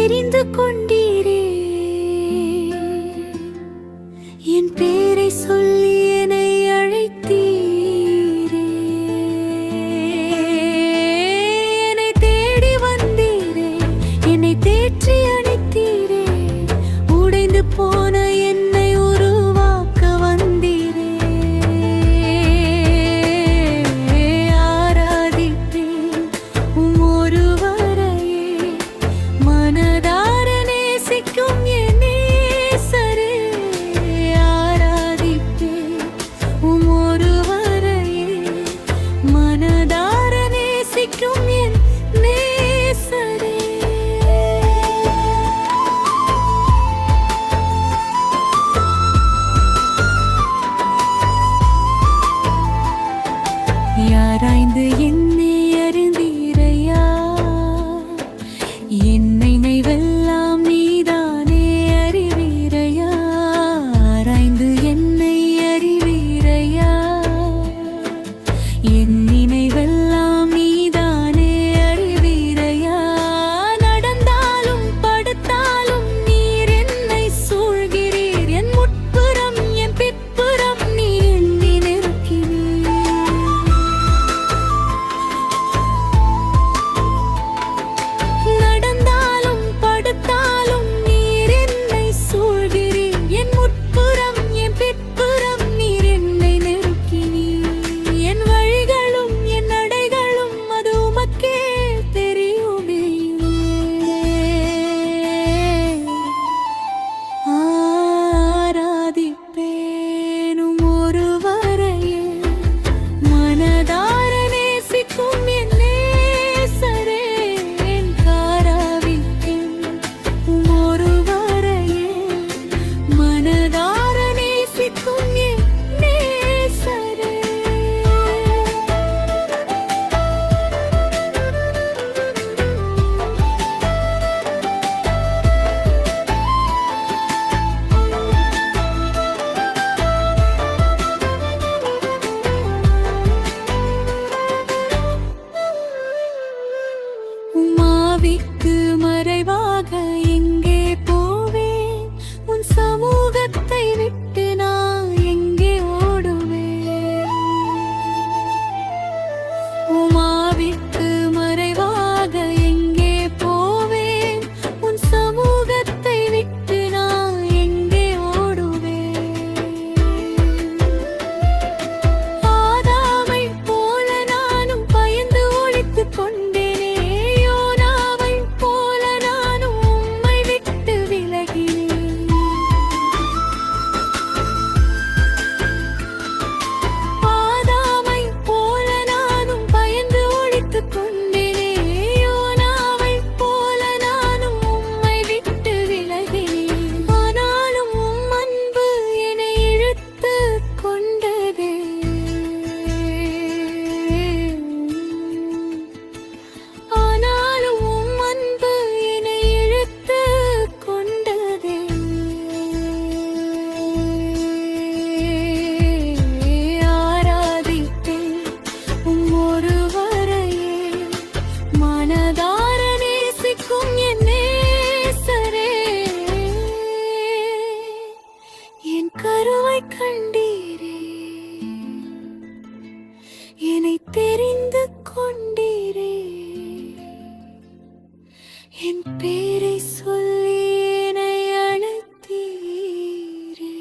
தெரிந்து கொண்டீரே. என் பேரை சொல்லி என்னை அழைத்தீரே. என்னை தேடி வந்தீரே, என்னை தேற்றி அணைத்தீரே. உடைந்து போன என்னை உருவாக்க வந்தீரே. ஆராதிப்பேன் உம் ஒருவரையே, மனதார நேசிக்கும் என் நேசரே. ஆராதிப்பேன் உம் ஒருவரையே, மனதார நேசிக்கும் என் நேசரே. யாராய்ந்து என்னை அறிந்தீரையா, என் நினைவெல்லாம் நீதானே அறிவீரையா. ஆராய்ந்து என்னை அறிவீரையா, என் நினைவெல்லாம் நீதானே அறிவீரையா. நடந்தாலும் படுத்தாலும் நீர் என்னை சூழ்கிறீர். என் முட்புறம் என் பிற்புறம் நீர் எண்ணி நெருக்கினீர். நடந்தாலும் படுத்தாலும் நீர் என்னை சூழ்கிறீர். என் முட்புறம் என் பிற்புறம் நீர் என்னை நெருக்கினீர். என் வழிகளும் என் நடைகளும் அது உமக்கே தெரியுமே. ஆராதிப்பேன் உம் ஒருவரையே, மனதார நேசிக்கும் என் நேசரே. ஆராதிப்பேன் உம் ஒருவரையே, மனதார நேசிக்கும் என் நேசரே. உம் ஆவிக்கு மறைவாக எங்கே போவேன்? உன் சமூகத்தை விட்டு நான் எங்கே ஓடுவேன்? உம் ஆவிக்கு மறைவாக எங்கே போவேன்? உன் சமூகத்தை விட்டு நான் எங்கே ஓடுவேன்? ஆதாமைப் போல நானும் பயந்து ஒளித்துக் கொண்டேனே. யோனாவைப் போல நானும் உம்மை விட்டு விலகினேன். ஆதாமைப் போல நானும் பயந்து ஒளித்துக் கொண்டேனே. யோனாவைப் போல நானும் உம்மை விட்டு விலகினேன். ஆனாலும் உம் அன்பு என்னை இழுத்துக் கொண்டதே. ஆனாலும் உம் அன்பு என்னை இழுத்துக் கொண்டதே. ஆராதிப்பேன் உம் ஒருவரையே, மனதார நேசிக்கும் என் நேசரே. என் கருவை கண்டீரே, என்னை தெரிந்து கொண்டீரே. என் பேரை சொல்லி என்னை அழைத்தீரே.